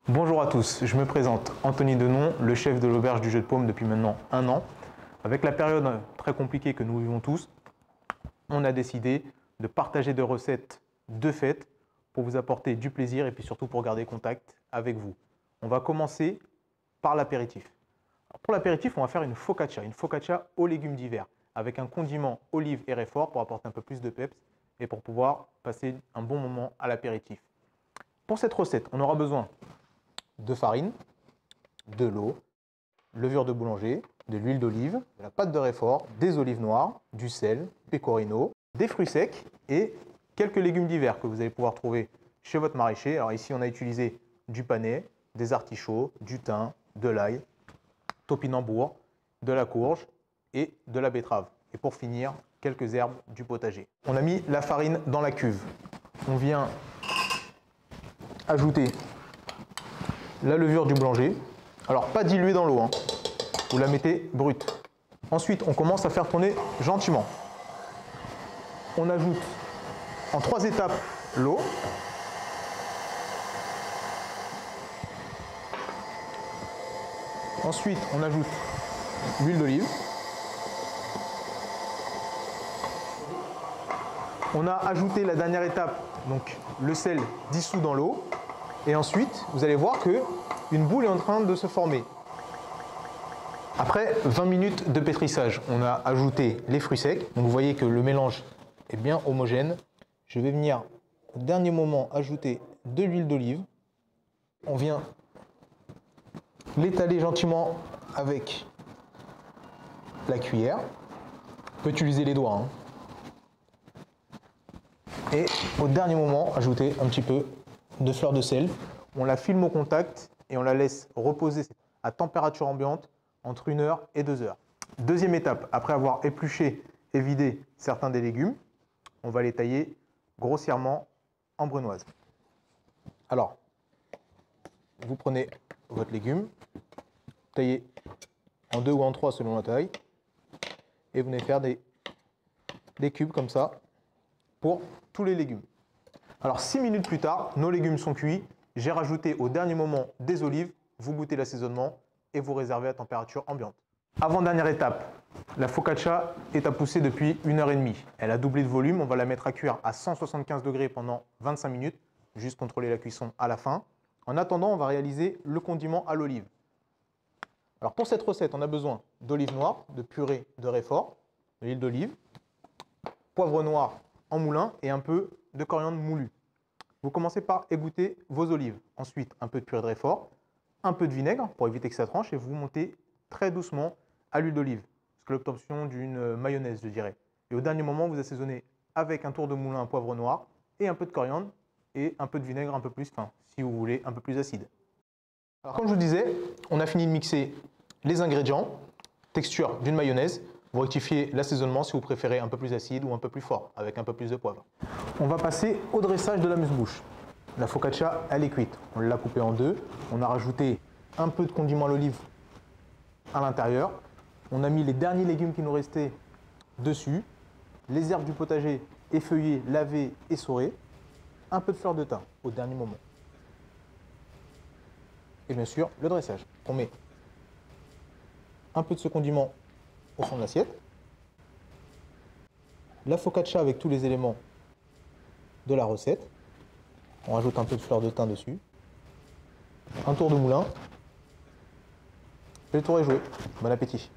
Bonjour à tous, je me présente Anthony Denon, le chef de l'auberge du Jeu de Paume depuis maintenant 1 an. Avec la période très compliquée que nous vivons tous, on a décidé de partager des recettes de fête pour vous apporter du plaisir et puis surtout pour garder contact avec vous. On va commencer par l'apéritif. Pour l'apéritif, on va faire une focaccia aux légumes d'hiver avec un condiment olive et réfort pour apporter un peu plus de peps et pour pouvoir passer un bon moment à l'apéritif. Pour cette recette, on aura besoin de farine, de l'eau, levure de boulanger, de l'huile d'olive, de la pâte de réfort, des olives noires, du sel, pecorino, des fruits secs et quelques légumes d'hiver que vous allez pouvoir trouver chez votre maraîcher. Alors ici, on a utilisé du panais, des artichauts, du thym, de l'ail, topinambour, de la courge et de la betterave. Et pour finir, quelques herbes du potager. On a mis la farine dans la cuve. On vient ajouter la levure du boulanger. Alors pas diluée dans l'eau, hein. Vous la mettez brute. Ensuite, on commence à faire tourner gentiment. On ajoute en 3 étapes l'eau. Ensuite, on ajoute l'huile d'olive. On a ajouté la dernière étape, donc le sel dissous dans l'eau. Et ensuite, vous allez voir qu'une boule est en train de se former. Après 20 minutes de pétrissage, on a ajouté les fruits secs. Donc vous voyez que le mélange est bien homogène. Je vais venir au dernier moment ajouter de l'huile d'olive. On vient l'étaler gentiment avec la cuillère. On peut utiliser les doigts, hein. Et au dernier moment, ajouter un petit peu de fleur de sel. On la filme au contact et on la laisse reposer à température ambiante entre 1 heure et 2 heures. Deuxième étape, après avoir épluché et vidé certains des légumes, on va les tailler grossièrement en brunoise. Alors, vous prenez votre légume, taillez en 2 ou en 3 selon la taille, et vous venez faire des cubes comme ça pour tous les légumes. Alors 6 minutes plus tard, nos légumes sont cuits. J'ai rajouté au dernier moment des olives. Vous goûtez l'assaisonnement et vous réservez à température ambiante. Avant-dernière étape, la focaccia est à pousser depuis 1h30. Elle a doublé de volume. On va la mettre à cuire à 175 degrés pendant 25 minutes. Juste contrôler la cuisson à la fin. En attendant, on va réaliser le condiment à l'olive. Alors pour cette recette, on a besoin d'olives noires, de purée de réfort, de l'huile d'olive, poivre noir en moulin et un peu de coriandre moulu. Vous commencez par égoutter vos olives. Ensuite, un peu de purée de réfort, un peu de vinaigre pour éviter que ça tranche et vous montez très doucement à l'huile d'olive. C'est l'obtention d'une mayonnaise, je dirais. Et au dernier moment, vous assaisonnez avec un tour de moulin, poivre noir et un peu de coriandre et un peu de vinaigre un peu plus fin, si vous voulez, un peu plus acide. Alors comme je vous disais, on a fini de mixer les ingrédients, texture d'une mayonnaise. Vous rectifiez l'assaisonnement si vous préférez un peu plus acide ou un peu plus fort, avec un peu plus de poivre. On va passer au dressage de la mousse-bouche. La focaccia, elle est cuite. On l'a coupée en 2. On a rajouté un peu de condiment à l'olive à l'intérieur. On a mis les derniers légumes qui nous restaient dessus. Les herbes du potager effeuillées, lavées, essorées. Un peu de fleur de thym au dernier moment. Et bien sûr, le dressage. On met un peu de ce condiment au fond de l'assiette, la focaccia avec tous les éléments de la recette, on rajoute un peu de fleur de thym dessus, un tour de moulin, et le tour est joué. Bon appétit!